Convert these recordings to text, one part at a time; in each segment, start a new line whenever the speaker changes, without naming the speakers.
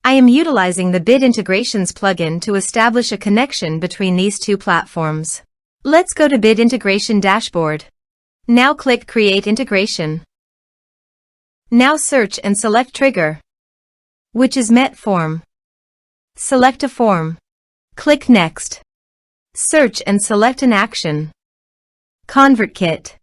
I am utilizing the Bid Integrations plugin to establish a connection between these two platforms. Let's go to Bid Integration Dashboard. Now click Create Integration. Now search and select Trigger, which is MetForm. Select a form. Click Next. Search and select an action. ConvertKit.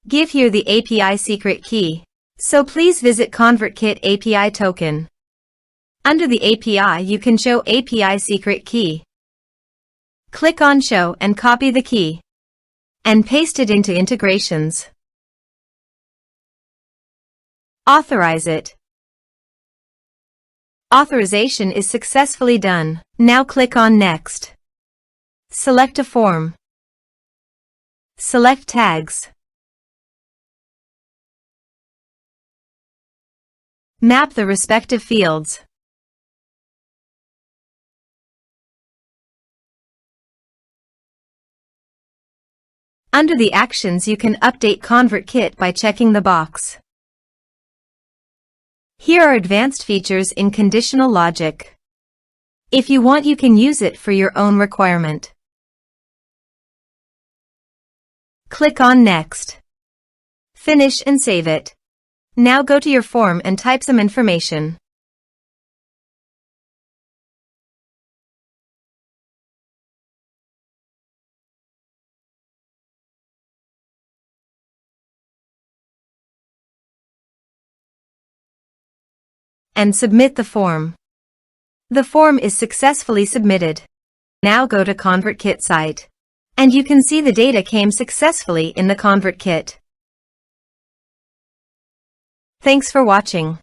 Give here the API secret key, so please visit ConvertKit API token. Under the API you can show API secret key. Click on Show and copy the key, and paste it into Integrations. Authorize it. Authorization is successfully done. Now click on Next. Select a form. Select Tags. Map the respective fields. Under the actions you can update ConvertKit by checking the box. Here are advanced features in conditional logic. If you want you can use it for your own requirement. Click on Next. Finish and save it. Now go to your form and type some information. And submit the form. The form is successfully submitted. Now go to ConvertKit site. And you can see the data came successfully in the ConvertKit. Thanks for watching.